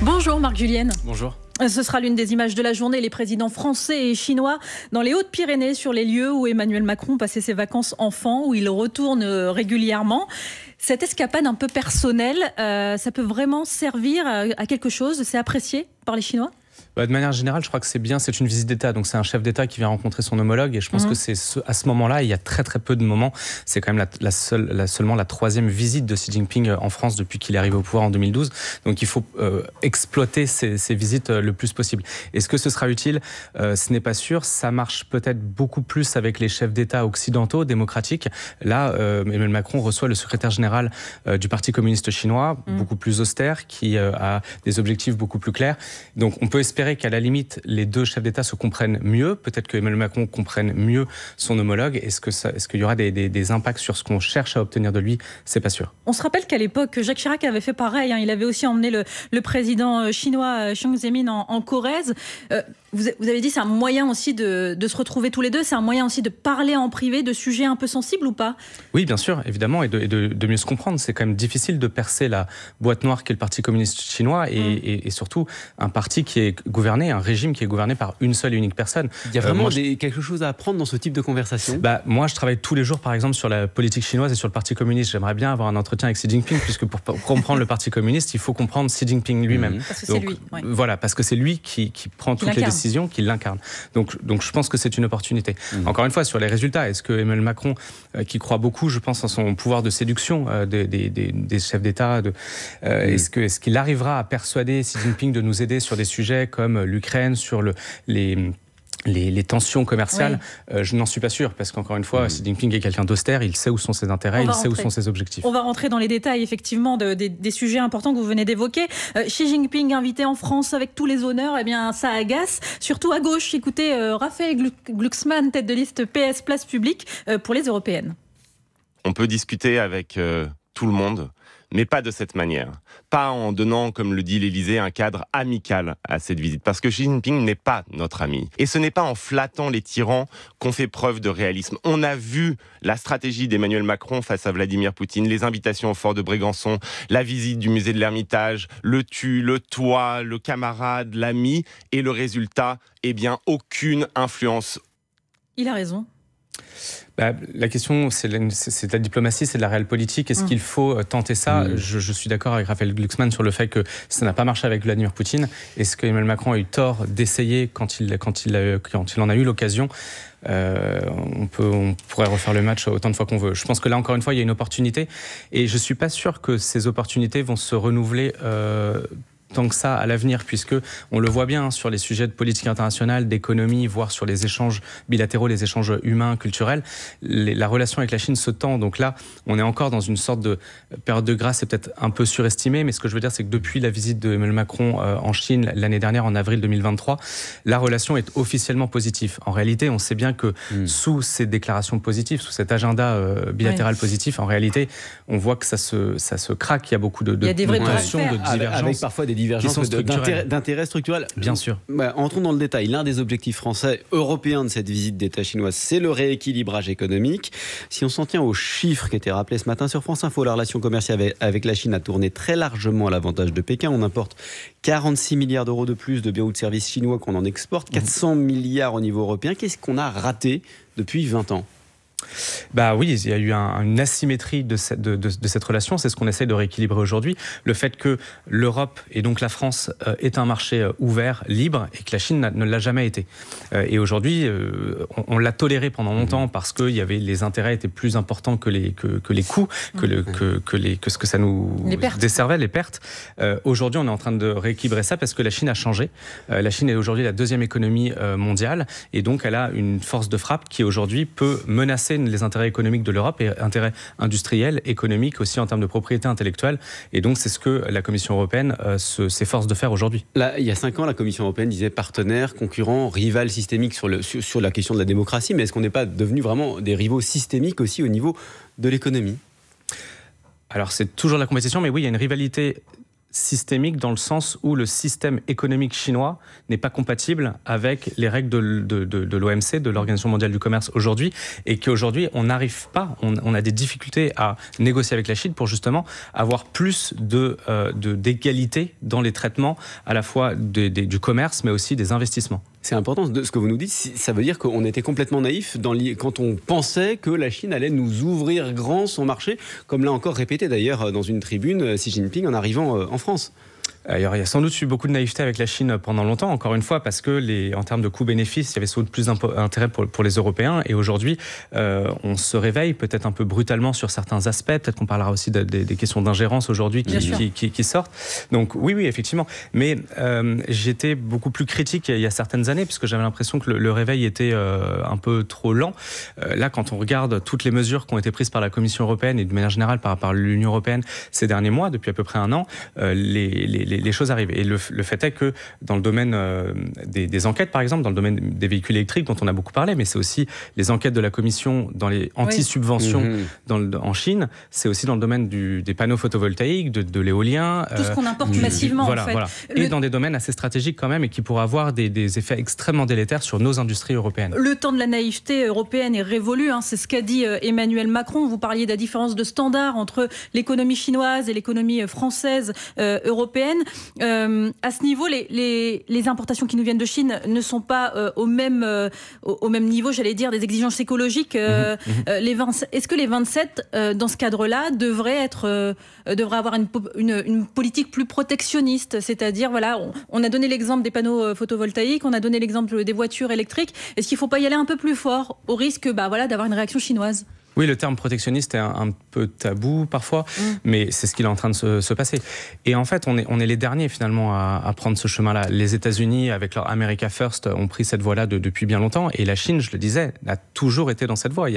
Bonjour Marc Julienne. Bonjour. Ce sera l'une des images de la journée, les présidents français et chinois dans les Hautes-Pyrénées, sur les lieux où Emmanuel Macron passait ses vacances enfants, où il retourne régulièrement. Cette escapade un peu personnelle, ça peut vraiment servir à quelque chose? C'est apprécié par les Chinois? De manière générale, je crois que c'est bien, c'est une visite d'État, donc c'est un chef d'État qui vient rencontrer son homologue, et je pense que c'est à ce moment-là, il y a très très peu de moments, c'est quand même seulement la troisième visite de Xi Jinping en France depuis qu'il est arrivé au pouvoir en 2012, donc il faut exploiter ces visites le plus possible. Est-ce que ce sera utile? Ce n'est pas sûr, ça marche peut-être beaucoup plus avec les chefs d'État occidentaux, démocratiques. Là, Emmanuel Macron reçoit le secrétaire général du Parti communiste chinois, beaucoup plus austère, qui a des objectifs beaucoup plus clairs, donc on peut espérer qu'à la limite, les deux chefs d'État se comprennent mieux. Peut-être que Emmanuel Macron comprenne mieux son homologue. Est-ce qu'il y aura des impacts sur ce qu'on cherche à obtenir de lui? C'est pas sûr. On se rappelle qu'à l'époque, Jacques Chirac avait fait pareil. Il avait aussi emmené le président chinois Jiang Zemin en Corrèze. Vous avez dit c'est un moyen aussi de se retrouver tous les deux. C'est un moyen aussi de parler en privé de sujets un peu sensibles ou pas? Oui, bien sûr, évidemment, et de mieux se comprendre. C'est quand même difficile de percer la boîte noire qu'est le Parti communiste chinois et surtout un parti qui est gouverné, un régime qui est gouverné par une seule et unique personne. Il y a vraiment quelque chose à apprendre dans ce type de conversation? Moi, je travaille tous les jours, par exemple, sur la politique chinoise et sur le Parti communiste. J'aimerais bien avoir un entretien avec Xi Jinping, puisque pour comprendre le Parti communiste, il faut comprendre Xi Jinping lui-même. Parce que c'est lui. Ouais. Voilà, parce que c'est lui qui prend toutes les décisions, qui l'incarne. Donc, je pense que c'est une opportunité. Encore une fois, sur les résultats, est-ce que Emmanuel Macron, qui croit beaucoup, je pense, en son pouvoir de séduction des chefs d'État, est-ce qu'il arrivera à persuader Xi Jinping de nous aider sur des sujets comme l'Ukraine, sur les tensions commerciales? Je n'en suis pas sûr, parce qu'encore une fois, Xi Jinping est quelqu'un d'austère, il sait où sont ses intérêts, il sait où sont ses objectifs. On va rentrer dans les détails, effectivement, des sujets importants que vous venez d'évoquer. Xi Jinping invité en France avec tous les honneurs, eh bien, ça agace, surtout à gauche. Écoutez, Raphaël Glucksmann, tête de liste PS Place Publique pour les européennes. On peut discuter avec tout le monde, mais pas de cette manière. Pas en donnant, comme le dit l'Élysée, un cadre amical à cette visite. Parce que Xi Jinping n'est pas notre ami. Et ce n'est pas en flattant les tyrans qu'on fait preuve de réalisme. On a vu la stratégie d'Emmanuel Macron face à Vladimir Poutine, les invitations au fort de Brégançon, la visite du musée de l'Ermitage, le tu, le toi, le camarade, l'ami. Et le résultat, aucune influence. Il a raison. La question, c'est de la diplomatie, c'est de la réelle politique. Est-ce qu'il faut tenter ça? Je suis d'accord avec Raphaël Glucksmann sur le fait que ça n'a pas marché avec Vladimir Poutine. Est-ce que Emmanuel Macron a eu tort d'essayer quand il en a eu l'occasion? On pourrait refaire le match autant de fois qu'on veut. Je pense que là, encore une fois, il y a une opportunité. Et je ne suis pas sûr que ces opportunités vont se renouveler tant que ça à l'avenir, puisque on le voit bien sur les sujets de politique internationale, d'économie, voire sur les échanges bilatéraux, les échanges humains, culturels, la relation avec la Chine se tend. Donc là, on est encore dans une sorte de période de grâce, c'est peut-être un peu surestimé, mais ce que je veux dire, c'est que depuis la visite d'Emmanuel Macron en Chine l'année dernière, en avril 2023, la relation est officiellement positive. En réalité, on sait bien que sous ces déclarations positives, sous cet agenda bilatéral positif, en réalité, on voit que ça se craque. Il y a beaucoup de tensions, de divergences. Avec parfois des divergences d'intérêts structurels. Bien sûr. Entrons dans le détail. L'un des objectifs français, européens de cette visite d'État chinoise, c'est le rééquilibrage économique. Si on s'en tient aux chiffres qui étaient rappelés ce matin sur France Info, la relation commerciale avec la Chine a tourné très largement à l'avantage de Pékin. On importe 46 milliards d'euros de plus de biens ou de services chinois qu'on en exporte, 400 milliards au niveau européen. Qu'est-ce qu'on a raté depuis 20 ans ? Oui, il y a eu une asymétrie de cette relation. C'est ce qu'on essaie de rééquilibrer aujourd'hui. Le fait que l'Europe et donc la France est un marché ouvert, libre, et que la Chine ne l'a jamais été. Et aujourd'hui, on l'a toléré pendant longtemps parce que les intérêts étaient plus importants que les coûts, que ce que ça nous desservait, les pertes. Aujourd'hui, on est en train de rééquilibrer ça parce que la Chine a changé. La Chine est aujourd'hui la deuxième économie mondiale, et donc elle a une force de frappe qui aujourd'hui peut menacer les intérêts économiques de l'Europe et intérêts industriels, économiques aussi en termes de propriété intellectuelle. Et donc, c'est ce que la Commission européenne s'efforce de faire aujourd'hui. Là, il y a 5 ans, la Commission européenne disait partenaire, concurrent, rival systémique sur la question de la démocratie. Mais est-ce qu'on n'est pas devenu vraiment des rivaux systémiques aussi au niveau de l'économie ? Alors, c'est toujours la compétition, mais oui, il y a une rivalité systémique dans le sens où le système économique chinois n'est pas compatible avec les règles de l'OMC, de l'Organisation mondiale du commerce aujourd'hui, et qu'aujourd'hui on n'arrive pas, on a des difficultés à négocier avec la Chine pour justement avoir plus d'égalité dans les traitements à la fois du commerce mais aussi des investissements. C'est important de ce que vous nous dites. Ça veut dire qu'on était complètement naïf quand on pensait que la Chine allait nous ouvrir grand son marché, comme l'a encore répété d'ailleurs dans une tribune Xi Jinping en arrivant en France. Alors, il y a sans doute eu beaucoup de naïveté avec la Chine pendant longtemps, encore une fois, parce que en termes de coûts-bénéfices, il y avait sans doute plus d'intérêt pour les Européens. Et aujourd'hui, on se réveille peut-être un peu brutalement sur certains aspects. Peut-être qu'on parlera aussi des questions d'ingérence aujourd'hui qui sortent. Donc oui, effectivement. Mais j'étais beaucoup plus critique il y a certaines années, puisque j'avais l'impression que le réveil était un peu trop lent. Là, quand on regarde toutes les mesures qui ont été prises par la Commission européenne et de manière générale par l'Union européenne ces derniers mois, depuis à peu près un an, les choses arrivent. Et le fait est que dans le domaine des enquêtes, par exemple, dans le domaine des véhicules électriques, dont on a beaucoup parlé, mais c'est aussi les enquêtes de la Commission dans les anti-subventions en Chine, c'est aussi dans le domaine des panneaux photovoltaïques, de l'éolien. Tout ce qu'on importe massivement, en fait. Et dans des domaines assez stratégiques quand même, et qui pourraient avoir des effets extrêmement délétères sur nos industries européennes. Le temps de la naïveté européenne est révolu, c'est ce qu'a dit Emmanuel Macron. Vous parliez de la différence de standard entre l'économie chinoise et l'économie française, européenne. À ce niveau, les importations qui nous viennent de Chine ne sont pas au même niveau, j'allais dire, des exigences écologiques. Est-ce que les 27, dans ce cadre-là, devraient avoir une politique plus protectionniste? C'est-à-dire, voilà, on a donné l'exemple des panneaux photovoltaïques, on a donné l'exemple des voitures électriques. Est-ce qu'il ne faut pas y aller un peu plus fort, au risque d'avoir une réaction chinoise? Oui, le terme protectionniste est un peu tabou parfois, mais c'est ce qui est en train de se passer. Et en fait, on est les derniers finalement à prendre ce chemin-là. Les États-Unis, avec leur America First, ont pris cette voie-là depuis bien longtemps. Et la Chine, je le disais, a toujours été dans cette voie.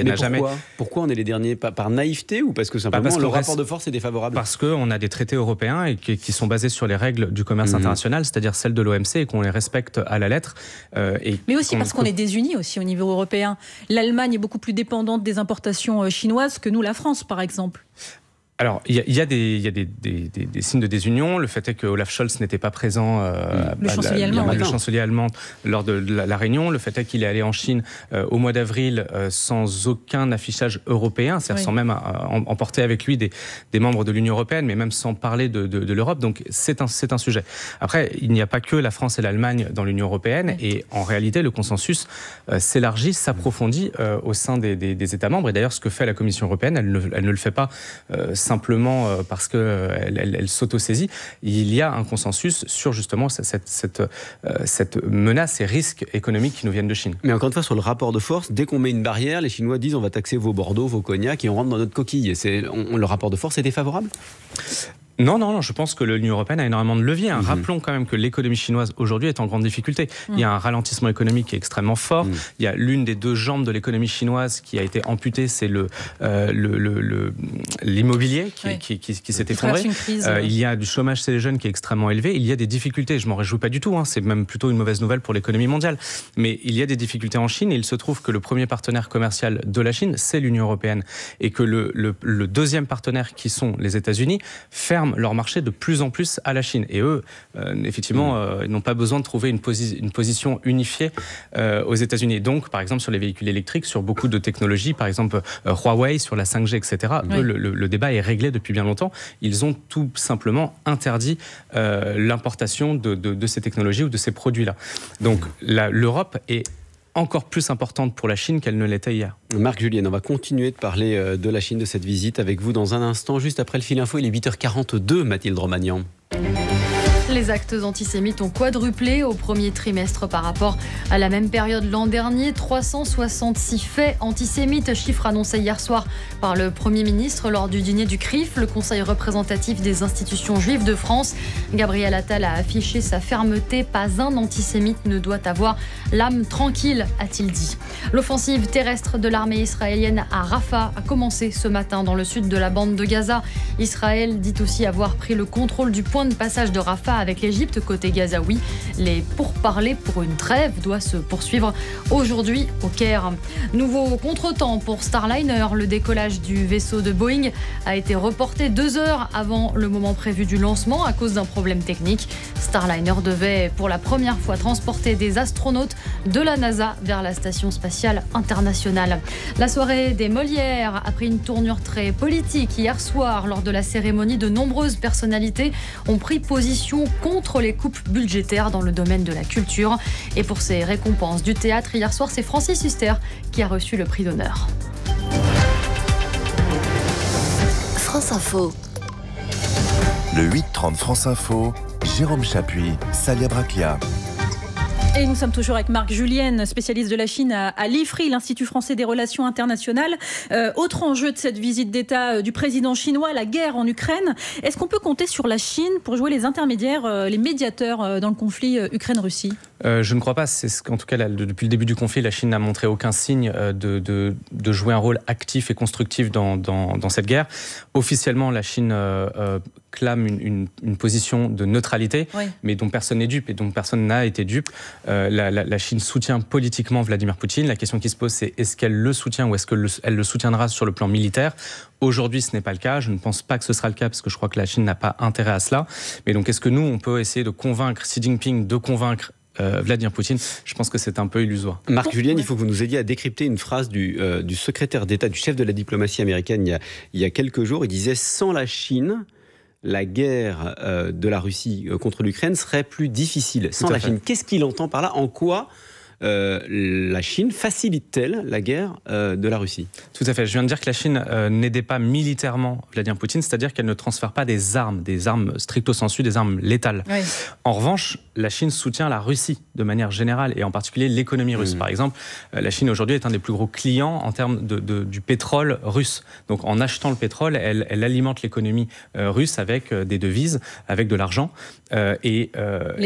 Pourquoi on est les derniers? Par naïveté ou parce que simplement le rapport de force est défavorable? Parce qu'on a des traités européens et qui sont basés sur les règles du commerce international, c'est-à-dire celles de l'OMC, et qu'on les respecte à la lettre. Mais aussi parce qu'on est désunis aussi au niveau européen. L'Allemagne est beaucoup plus dépendante des importations chinoises que nous, la France, par exemple. Alors, il y a des signes de désunion. Le fait est que Olaf Scholz n'était pas présent, le chancelier allemand, lors de la réunion. Le fait est qu'il est allé en Chine au mois d'avril sans aucun affichage européen, c'est-à-dire sans même emporter avec lui des membres de l'Union européenne, mais même sans parler de l'Europe. Donc, c'est un sujet. Après, il n'y a pas que la France et l'Allemagne dans l'Union européenne. Et en réalité, le consensus s'élargit, s'approfondit au sein des États membres. Et d'ailleurs, ce que fait la Commission européenne, elle ne le fait pas simplement parce qu'elle s'auto-saisit. Il y a un consensus sur justement cette menace et risques économiques qui nous viennent de Chine. Mais encore une fois, sur le rapport de force, dès qu'on met une barrière, les Chinois disent on va taxer vos Bordeaux, vos cognacs et on rentre dans notre coquille. Le rapport de force est défavorable ? Non, je pense que l'Union européenne a énormément de leviers. Rappelons quand même que l'économie chinoise aujourd'hui est en grande difficulté. Il y a un ralentissement économique qui est extrêmement fort. Il y a l'une des deux jambes de l'économie chinoise qui a été amputée, c'est l'immobilier qui s'est effondré. Il y a du chômage chez les jeunes qui est extrêmement élevé. Il y a des difficultés, je m'en réjouis pas du tout, c'est même plutôt une mauvaise nouvelle pour l'économie mondiale. Mais il y a des difficultés en Chine et il se trouve que le premier partenaire commercial de la Chine, c'est l'Union européenne. Et que le deuxième partenaire, qui sont les États-Unis, ferment leur marché de plus en plus à la Chine. Et eux, effectivement, ils n'ont pas besoin de trouver une position unifiée aux États-Unis. Donc, par exemple, sur les véhicules électriques, sur beaucoup de technologies, par exemple Huawei, sur la 5G, etc., eux, le débat est réglé depuis bien longtemps. Ils ont tout simplement interdit l'importation de ces technologies ou de ces produits-là. Donc, l'Europe est encore plus importante pour la Chine qu'elle ne l'était hier. Marc Julien, on va continuer de parler de la Chine, de cette visite avec vous dans un instant, juste après le fil info. Il est 8h42, Mathilde Romagnan. Les actes antisémites ont quadruplé au premier trimestre par rapport à la même période l'an dernier. 366 faits antisémites, chiffre annoncé hier soir par le Premier ministre lors du dîner du CRIF, le Conseil représentatif des institutions juives de France. Gabriel Attal a affiché sa fermeté. Pas un antisémite ne doit avoir l'âme tranquille, a-t-il dit. L'offensive terrestre de l'armée israélienne à Rafah a commencé ce matin dans le sud de la bande de Gaza. Israël dit aussi avoir pris le contrôle du point de passage de Rafah avec l'Égypte. Côté gazaoui, les pourparlers pour une trêve doivent se poursuivre aujourd'hui au Caire. Nouveau contretemps pour Starliner. Le décollage du vaisseau de Boeing a été reporté 2 heures avant le moment prévu du lancement à cause d'un problème technique. Starliner devait pour la première fois transporter des astronautes de la NASA vers la station spatiale internationale. La soirée des Molières a pris une tournure très politique. Hier soir, lors de la cérémonie, de nombreuses personnalités ont pris position contre les coupes budgétaires dans le domaine de la culture. Et pour ces récompenses du théâtre, hier soir, c'est Francis Huster qui a reçu le prix d'honneur. France Info. Le 8-30 France Info, Jérôme Chapuis, Salia Braclia. Et nous sommes toujours avec Marc Julienne, spécialiste de la Chine à l'IFRI, l'Institut français des relations internationales. Autre enjeu de cette visite d'État du président chinois, la guerre en Ukraine. Est-ce qu'on peut compter sur la Chine pour jouer les intermédiaires, les médiateurs dans le conflit Ukraine-Russie ? Je ne crois pas. En tout cas, depuis le début du conflit, la Chine n'a montré aucun signe de jouer un rôle actif et constructif dans cette guerre. Officiellement, la Chine clame une position de neutralité, oui, mais dont personne n'est dupe et dont personne n'a été dupe. La Chine soutient politiquement Vladimir Poutine. La question qui se pose, c'est est-ce qu'elle le soutient ou est-ce qu'elle le soutiendra sur le plan militaire ? Aujourd'hui, ce n'est pas le cas. Je ne pense pas que ce sera le cas parce que je crois que la Chine n'a pas intérêt à cela. Mais donc, est-ce que nous, on peut essayer de convaincre Xi Jinping, de convaincre Vladimir Poutine? Je pense que c'est un peu illusoire. Marc Julienne, il faut que vous nous aidiez à décrypter une phrase du secrétaire d'État, du chef de la diplomatie américaine il y a quelques jours. Il disait « Sans la Chine, la guerre de la Russie contre l'Ukraine serait plus difficile. » Sans la Chine. Qu'est-ce qu'il entend par là? En quoi la Chine facilite-t-elle la guerre de la Russie? Tout à fait. Je viens de dire que la Chine n'aidait pas militairement Vladimir Poutine, c'est-à-dire qu'elle ne transfère pas des armes stricto sensu, des armes létales. Oui. En revanche, la Chine soutient la Russie de manière générale, et en particulier l'économie russe. Par exemple, la Chine aujourd'hui est un des plus gros clients en termes du pétrole russe. Donc en achetant le pétrole, elle alimente l'économie russe avec des devises, avec de l'argent. Les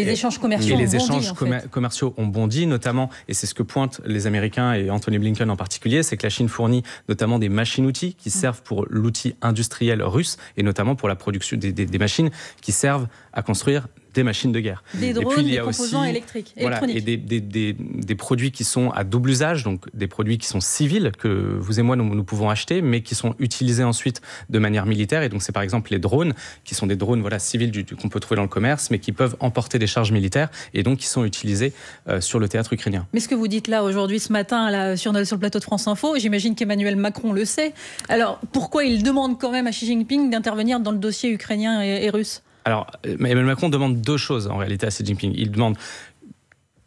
échanges commerciaux ont bondi, notamment, et c'est ce que pointent les Américains et Anthony Blinken en particulier, c'est que la Chine fournit notamment des machines-outils qui servent pour l'outil industriel russe, et notamment pour la production des machines qui servent à construire des machines de guerre. Des drones, et puis, des composants électroniques. Voilà, et des produits qui sont à double usage, donc des produits qui sont civils, que vous et moi nous pouvons acheter, mais qui sont utilisés ensuite de manière militaire. Et donc c'est par exemple les drones, qui sont des drones civils qu'on peut trouver dans le commerce, mais qui peuvent emporter des charges militaires, et donc qui sont utilisés sur le théâtre ukrainien. Mais ce que vous dites là aujourd'hui, ce matin, là, sur le plateau de France Info, j'imagine qu'Emmanuel Macron le sait. Alors pourquoi il demande quand même à Xi Jinping d'intervenir dans le dossier ukrainien et russe ? Alors, Emmanuel Macron demande 2 choses en réalité à Xi Jinping. Il demande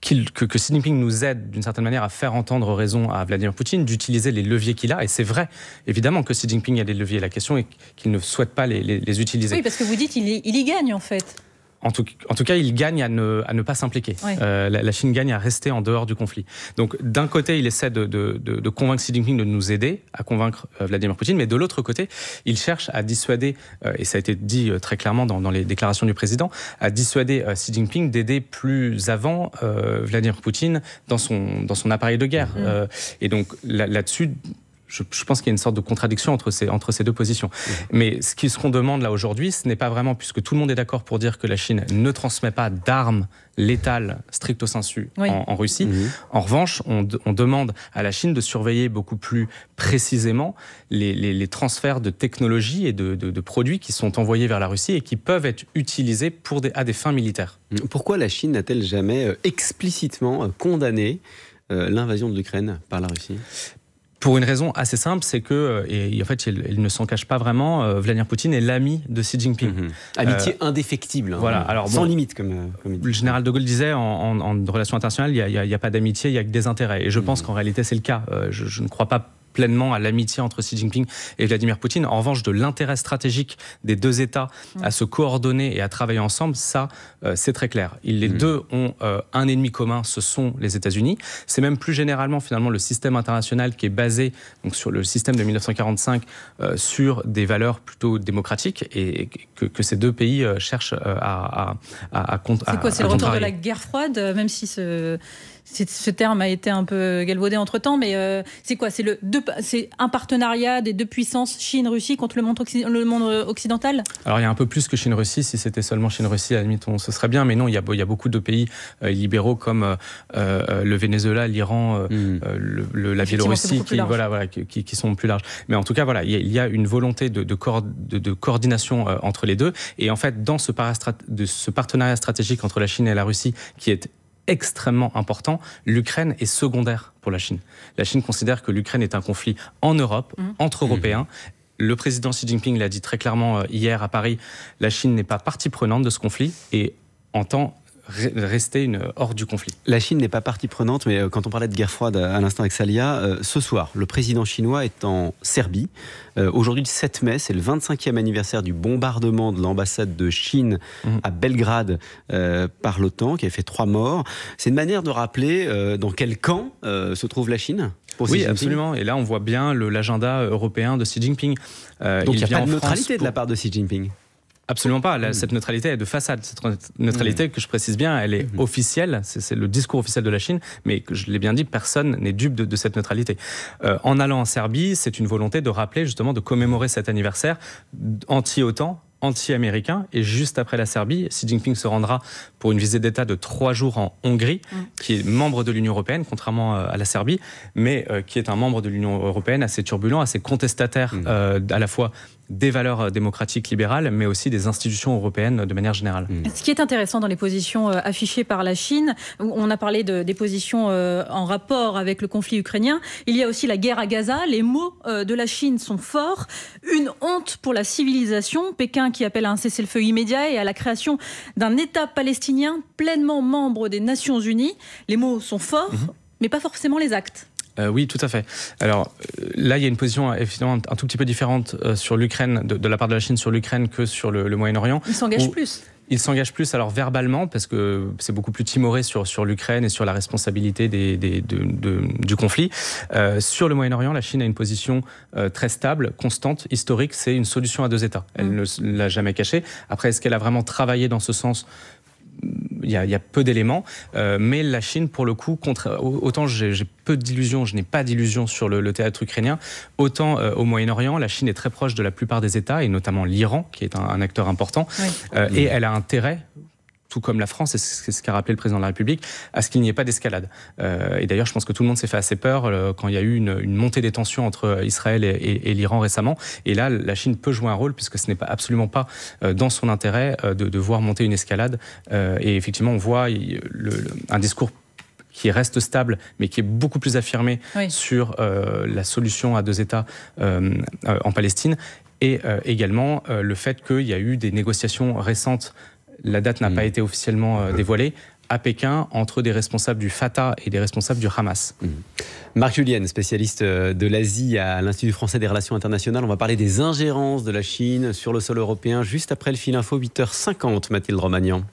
que Xi Jinping nous aide d'une certaine manière à faire entendre raison à Vladimir Poutine, d'utiliser les leviers qu'il a. Et c'est vrai, évidemment, que Xi Jinping a des leviers. La question est qu'il ne souhaite pas les utiliser. Oui, parce que vous dites qu'il y gagne en fait. En tout cas, il gagne à ne pas s'impliquer. Oui. La Chine gagne à rester en dehors du conflit. Donc, d'un côté, il essaie de convaincre Xi Jinping de nous aider à convaincre Vladimir Poutine, mais de l'autre côté, il cherche à dissuader, et ça a été dit très clairement dans les déclarations du président, à dissuader Xi Jinping d'aider plus avant Vladimir Poutine dans son appareil de guerre. Et donc, là-dessus... Je pense qu'il y a une sorte de contradiction entre ces 2 positions. Mais ce qu'on demande là aujourd'hui, ce n'est pas vraiment, puisque tout le monde est d'accord pour dire que la Chine ne transmet pas d'armes létales stricto sensu en Russie. En revanche, on demande à la Chine de surveiller beaucoup plus précisément les transferts de technologies et de produits qui sont envoyés vers la Russie et qui peuvent être utilisés à des fins militaires. Pourquoi la Chine n'a-t-elle jamais explicitement condamné l'invasion de l'Ukraine par la Russie ? Pour une raison assez simple, c'est que, et en fait, il ne s'en cache pas vraiment, Vladimir Poutine est l'ami de Xi Jinping. Amitié indéfective, voilà, alors, sans limite, comme le général de Gaulle disait, en relations internationales, il n'y a pas d'amitié, il n'y a que des intérêts. Et je pense qu'en réalité, c'est le cas. Je ne crois pas pleinement à l'amitié entre Xi Jinping et Vladimir Poutine. En revanche, de l'intérêt stratégique des 2 États à se coordonner et à travailler ensemble, ça, c'est très clair. Les 2 ont un ennemi commun, ce sont les États-Unis. C'est même plus généralement, finalement, le système international qui est basé donc, sur le système de 1945 sur des valeurs plutôt démocratiques et que ces 2 pays cherchent à C'est quoi, c'est le retour de la guerre froide, même si Ce terme a été un peu galvaudé entre-temps, mais c'est quoi? C'est un partenariat des deux puissances, Chine-Russie, contre le monde occidental? Alors, il y a un peu plus que Chine-Russie. Si c'était seulement Chine-Russie, à la limite, ce serait bien. Mais non, il y a beaucoup de pays libéraux comme le Venezuela, l'Iran, la Biélorussie, qui sont plus larges. Mais en tout cas, voilà, il y a une volonté de coordination entre les deux. Et en fait, dans ce partenariat stratégique entre la Chine et la Russie, qui est extrêmement important, l'Ukraine est secondaire pour la Chine. La Chine considère que l'Ukraine est un conflit en Europe, entre Européens. Le président Xi Jinping l'a dit très clairement hier à Paris, la Chine n'est pas partie prenante de ce conflit et entend rester hors du conflit. La Chine n'est pas partie prenante, mais quand on parlait de guerre froide à l'instant avec Salia, ce soir, le président chinois est en Serbie. Aujourd'hui, le 7 mai, c'est le 25e anniversaire du bombardement de l'ambassade de Chine à Belgrade par l'OTAN, qui a fait 3 morts. C'est une manière de rappeler dans quel camp se trouve la Chine pour Xi Oui, Jinping. Absolument. Et là, on voit bien l'agenda européen de Xi Jinping. Donc il n'y a pas de neutralité de la part de Xi Jinping. Absolument pas. Cette neutralité est de façade. Cette neutralité, que je précise bien, elle est officielle. C'est le discours officiel de la Chine. Mais je l'ai bien dit, personne n'est dupe de cette neutralité. En allant en Serbie, c'est une volonté de rappeler, justement, de commémorer cet anniversaire anti-OTAN, anti-américain. Et juste après la Serbie, Xi Jinping se rendra pour une visite d'État de 3 jours en Hongrie, qui est membre de l'Union européenne, contrairement à la Serbie, mais qui est un membre de l'Union européenne assez turbulent, assez contestataire à la fois des valeurs démocratiques libérales, mais aussi des institutions européennes de manière générale. Ce qui est intéressant dans les positions affichées par la Chine, on a parlé des positions en rapport avec le conflit ukrainien, il y a aussi la guerre à Gaza, les mots de la Chine sont forts, une honte pour la civilisation, Pékin qui appelle à un cessez-le-feu immédiat et à la création d'un État palestinien pleinement membre des Nations Unies. Les mots sont forts, mais pas forcément les actes. Oui, tout à fait. Alors là, il y a une position effectivement un tout petit peu différente sur l'Ukraine, de la part de la Chine sur l'Ukraine que sur le Moyen-Orient. Ils s'engagent plus. Ils s'engagent plus, alors verbalement, parce que c'est beaucoup plus timoré sur l'Ukraine et sur la responsabilité du conflit. Sur le Moyen-Orient, la Chine a une position très stable, constante, historique. C'est une solution à 2 États. Elle ne l'a jamais caché. Après, est-ce qu'elle a vraiment travaillé dans ce sens ? Il y a peu d'éléments, mais la Chine, pour le coup, autant j'ai peu d'illusions, je n'ai pas d'illusions sur le théâtre ukrainien, autant au Moyen-Orient, la Chine est très proche de la plupart des États, et notamment l'Iran, qui est un acteur important, et elle a intérêt, tout comme la France, et c'est ce qu'a rappelé le président de la République, à ce qu'il n'y ait pas d'escalade. Et d'ailleurs, je pense que tout le monde s'est fait assez peur quand il y a eu une montée des tensions entre Israël et l'Iran récemment. Et là, la Chine peut jouer un rôle, puisque ce n'est absolument pas dans son intérêt de voir monter une escalade. Et effectivement, on voit un discours qui reste stable, mais qui est beaucoup plus affirmé sur la solution à 2 États en Palestine. Et également le fait qu'il y a eu des négociations récentes. La date n'a pas été officiellement dévoilée, à Pékin, entre des responsables du Fatah et des responsables du Hamas. Marc Julienne, spécialiste de l'Asie à l'Institut français des relations internationales. On va parler des ingérences de la Chine sur le sol européen, juste après le fil info, 8h50, Mathilde Romagnan.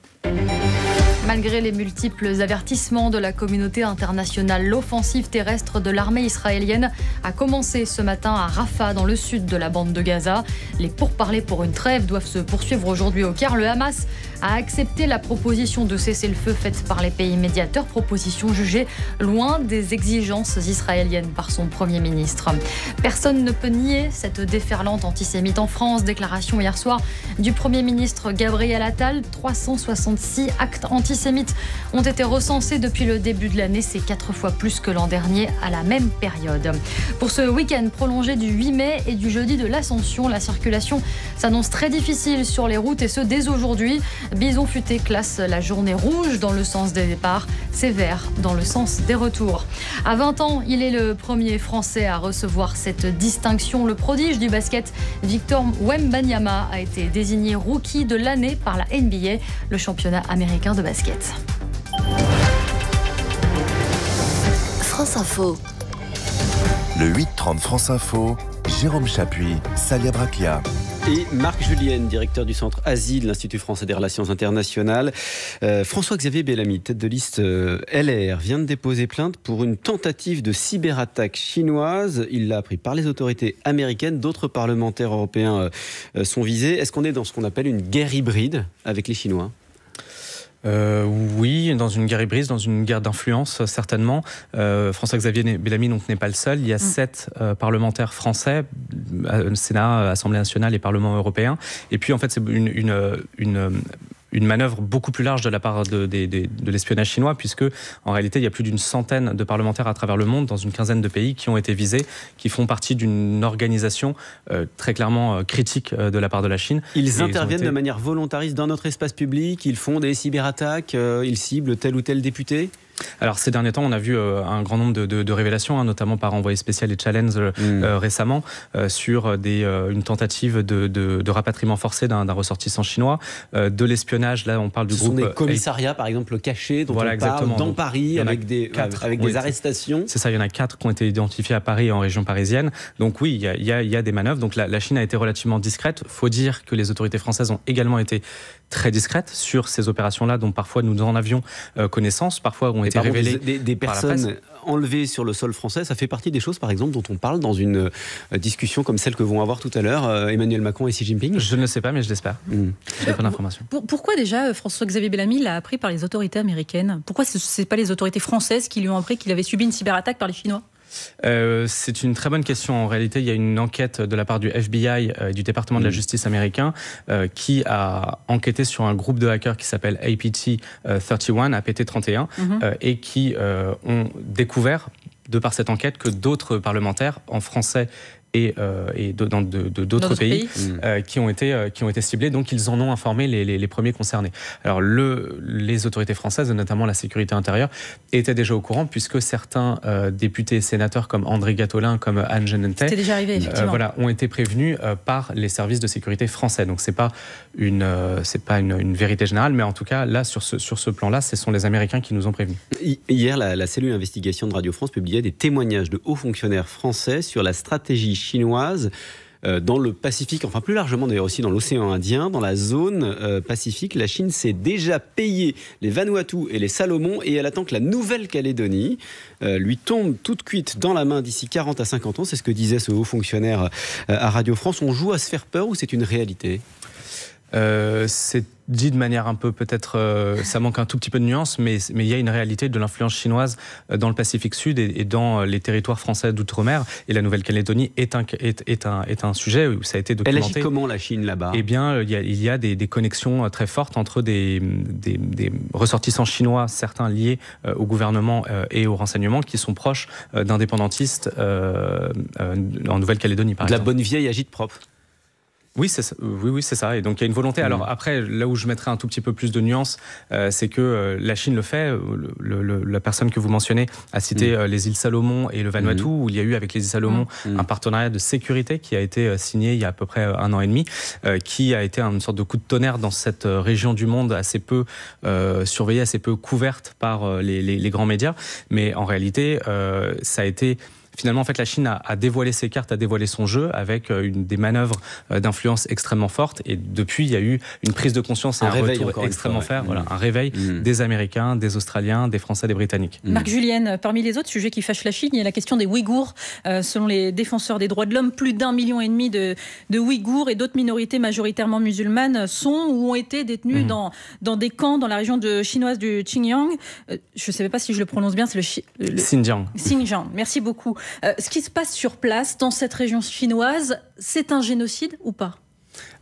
Malgré les multiples avertissements de la communauté internationale, l'offensive terrestre de l'armée israélienne a commencé ce matin à Rafah, dans le sud de la bande de Gaza. Les pourparlers pour une trêve doivent se poursuivre aujourd'hui au Caire. Le Hamas a accepté la proposition de cessez-le-feu faite par les pays médiateurs, proposition jugée loin des exigences israéliennes par son Premier ministre. Personne ne peut nier cette déferlante antisémite en France. Déclaration hier soir du Premier ministre Gabriel Attal. 366 actes antisémites ont été recensés depuis le début de l'année. C'est 4 fois plus que l'an dernier à la même période. Pour ce week-end prolongé du 8 mai et du jeudi de l'Ascension, la circulation s'annonce très difficile sur les routes, et ce dès aujourd'hui. Bison Futé classe la journée rouge dans le sens des départs, sévère dans le sens des retours. À 20 ans, il est le premier Français à recevoir cette distinction. Le prodige du basket, Victor Wembanyama, a été désigné rookie de l'année par la NBA, le championnat américain de basket. France Info. Le 8-30 France Info, Jérôme Chapuis, Salia Braclia. Et Marc Julienne, directeur du Centre Asie de l'Institut français des relations internationales. François-Xavier Bellamy, tête de liste LR, vient de déposer plainte pour une tentative de cyberattaque chinoise. Il l'a appris par les autorités américaines. D'autres parlementaires européens sont visés. Est-ce qu'on est dans ce qu'on appelle une guerre hybride avec les Chinois ? Oui, dans une guerre hybride, dans une guerre d'influence, certainement. François-Xavier Bellamy n'est pas le seul. Il y a 7 parlementaires français, Sénat, Assemblée nationale et Parlement européen. Et puis, en fait, c'est une manœuvre beaucoup plus large de la part de l'espionnage chinois, puisque en réalité il y a plus d'une centaine de parlementaires à travers le monde, dans une quinzaine de pays, qui ont été visés, qui font partie d'une organisation très clairement critique de la part de la Chine. Ils interviennent de manière volontariste dans notre espace public, ils font des cyberattaques, ils ciblent tel ou tel député. Alors ces derniers temps, on a vu un grand nombre de révélations, notamment par envoyé spécial et challenge récemment, sur une tentative de rapatriement forcé d'un ressortissant chinois, de l'espionnage. Là, on parle du groupe. Ce sont des commissariats, par exemple, cachés, dont on parle dans Paris, avec des arrestations. C'est ça, il y en a 4 qui ont été identifiés à Paris et en région parisienne. Donc oui, il y a des manœuvres. Donc la Chine a été relativement discrète. Il faut dire que les autorités françaises ont également été très discrètes sur ces opérations-là, dont parfois nous en avions connaissance, parfois ont été révélées des personnes enlevées sur le sol français. Ça fait partie des choses, par exemple, dont on parle dans une discussion comme celle que vont avoir tout à l'heure Emmanuel Macron et Xi Jinping. Je ne le sais pas, mais je l'espère. Je n'ai pas d'informations. Pourquoi déjà François-Xavier Bellamy l'a appris par les autorités américaines? Pourquoi ce n'est pas les autorités françaises qui lui ont appris qu'il avait subi une cyberattaque par les Chinois? C'est une très bonne question. En réalité, il y a une enquête de la part du FBI et du département de la justice américain qui a enquêté sur un groupe de hackers qui s'appelle APT31 et qui ont découvert, de par cette enquête, que d'autres parlementaires en français et dans d'autres pays qui ont été ciblés. Donc ils en ont informé les premiers concernés. Alors les autorités françaises, et notamment la sécurité intérieure, étaient déjà au courant, puisque certains députés et sénateurs comme André Gattolin, comme Anne Genetet, c'était déjà arrivé, effectivement. Ont été prévenus par les services de sécurité français. Donc c'est pas une vérité générale, mais en tout cas là sur ce plan-là, ce sont les Américains qui nous ont prévenus. Hier, la cellule d'investigation de Radio France publiait des témoignages de hauts fonctionnaires français sur la stratégie chinoise dans le Pacifique, enfin plus largement d'ailleurs aussi dans l'océan Indien, dans la zone Pacifique. La Chine s'est déjà payé les Vanuatu et les Salomon, et elle attend que la Nouvelle-Calédonie lui tombe toute cuite dans la main d'ici 40 à 50 ans. C'est ce que disait ce haut fonctionnaire à Radio France. On joue à se faire peur ou c'est une réalité ? C'est dit de manière un peu peut-être, ça manque un tout petit peu de nuance, mais il y a une réalité de l'influence chinoise dans le Pacifique Sud et dans les territoires français d'outre-mer. Et la Nouvelle-Calédonie est un sujet où ça a été documenté. Elle agit comment, la Chine, là-bas ? Eh bien, il y a des connexions très fortes entre des ressortissants chinois, certains liés au gouvernement et au renseignement, qui sont proches d'indépendantistes en Nouvelle-Calédonie, par exemple. De la bonne vieille agite-propre. Oui, c'est ça. Oui, c'est ça. Et donc il y a une volonté. Alors après, là où je mettrais un tout petit peu plus de nuances, c'est que la Chine le fait. La personne que vous mentionnez a cité les îles Salomon et le Vanuatu, où il y a eu avec les îles Salomon un partenariat de sécurité qui a été signé il y a à peu près 1 an et demi, qui a été une sorte de coup de tonnerre dans cette région du monde assez peu surveillée, assez peu couverte par les grands médias. Mais en réalité, ça a été... Finalement, en fait, la Chine a dévoilé ses cartes, a dévoilé son jeu avec des manœuvres d'influence extrêmement fortes. Et depuis, il y a eu une prise de conscience et un retour extrêmement fort. Voilà, un réveil des Américains, des Australiens, des Français, des Britanniques. Marc Julienne, parmi les autres sujets qui fâchent la Chine, il y a la question des Ouïghours. Selon les défenseurs des droits de l'homme, plus d'1,5 million de Ouïghours et d'autres minorités majoritairement musulmanes sont ou ont été détenus dans des camps dans la région chinoise du Xinjiang. Je ne sais pas si je le prononce bien, c'est le Xinjiang. Xinjiang, merci beaucoup. Ce qui se passe sur place, dans cette région chinoise, c'est un génocide ou pas ?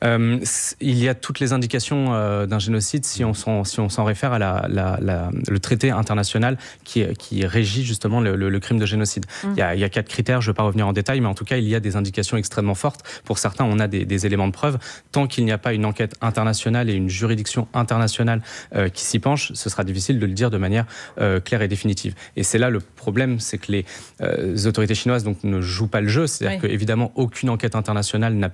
Il y a toutes les indications d'un génocide si on s'en réfère à le traité international qui régit justement le crime de génocide. Il y a 4 critères, je ne vais pas revenir en détail, mais en tout cas, il y a des indications extrêmement fortes. Pour certains, on a des éléments de preuve. Tant qu'il n'y a pas une enquête internationale et une juridiction internationale qui s'y penche, ce sera difficile de le dire de manière claire et définitive. Et c'est là le problème, c'est que les autorités chinoises donc, ne jouent pas le jeu. C'est-à-dire qu'évidemment, aucune enquête internationale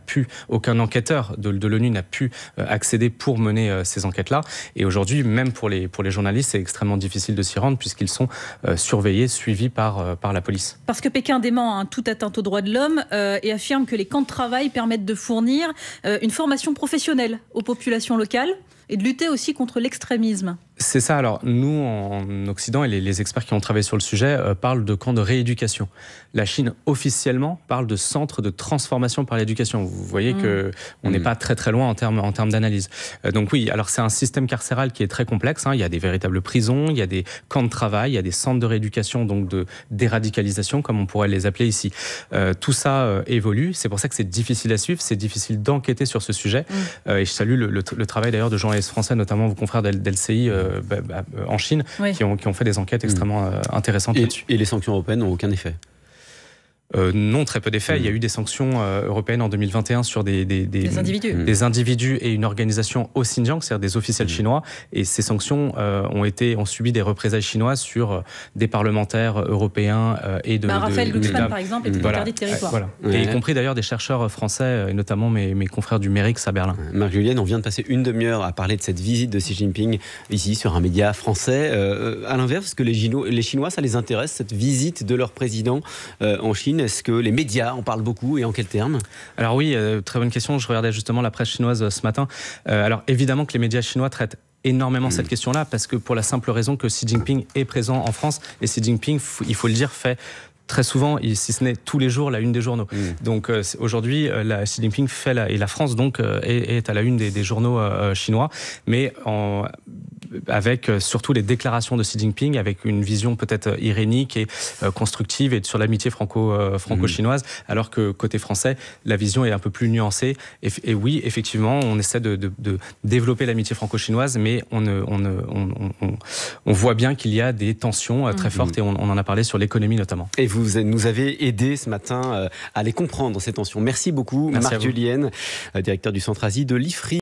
aucun enquêteur de l'ONU n'a pu accéder pour mener ces enquêtes-là. Et aujourd'hui, même pour les journalistes, c'est extrêmement difficile de s'y rendre puisqu'ils sont surveillés, suivis par la police. Parce que Pékin dément toute atteinte aux droits de l'homme et affirme que les camps de travail permettent de fournir une formation professionnelle aux populations locales. et de lutter aussi contre l'extrémisme. C'est ça. Alors, nous, en Occident, et les experts qui ont travaillé sur le sujet parlent de camps de rééducation. La Chine, officiellement, parle de centres de transformation par l'éducation. Vous voyez qu'on n'est pas très très loin en termes d'analyse. Donc oui, alors c'est un système carcéral qui est très complexe. Il y a des véritables prisons, il y a des camps de travail, il y a des centres de rééducation, donc de déradicalisation, comme on pourrait les appeler ici. Tout ça évolue. C'est pour ça que c'est difficile à suivre, c'est difficile d'enquêter sur ce sujet. Et je salue le travail d'ailleurs de journalistes français, notamment vos confrères d'LCI en Chine, qui ont fait des enquêtes extrêmement intéressantes là-dessus. Et les sanctions européennes n'ont aucun effet? Non, très peu d'effets. Il y a eu des sanctions européennes en 2021 sur des individus et une organisation au Xinjiang, c'est-à-dire des officiels chinois. Et ces sanctions ont subi des représailles chinoises sur des parlementaires européens et de... Raphaël Glucksmann, par exemple, était interdit de territoire. Et y compris d'ailleurs des chercheurs français, et notamment mes confrères du MERIX à Berlin. Marc-Julienne, on vient de passer une demi-heure à parler de cette visite de Xi Jinping ici sur un média français. À l'inverse, est-ce que les Chinois, ça les intéresse, cette visite de leur président en Chine? Est-ce que les médias en parlent beaucoup et en quels termes? Alors oui, très bonne question. Je regardais justement la presse chinoise ce matin. Alors évidemment que les médias chinois traitent énormément cette question-là, parce que pour la simple raison que Xi Jinping est présent en France, et Xi Jinping, il faut le dire, fait très souvent, si ce n'est tous les jours, la une des journaux. Donc aujourd'hui, Xi Jinping et la France donc est à la une des journaux chinois, mais avec surtout les déclarations de Xi Jinping, avec une vision peut-être irénique et constructive et sur l'amitié franco-chinoise, alors que côté français, la vision est un peu plus nuancée. Et oui, effectivement, on essaie de développer l'amitié franco-chinoise, mais on voit bien qu'il y a des tensions très fortes, et on en a parlé sur l'économie notamment. Et vous nous avez aidé ce matin à les comprendre, ces tensions. Merci beaucoup, Marc Julienne, directeur du Centre Asie de l'IFRI.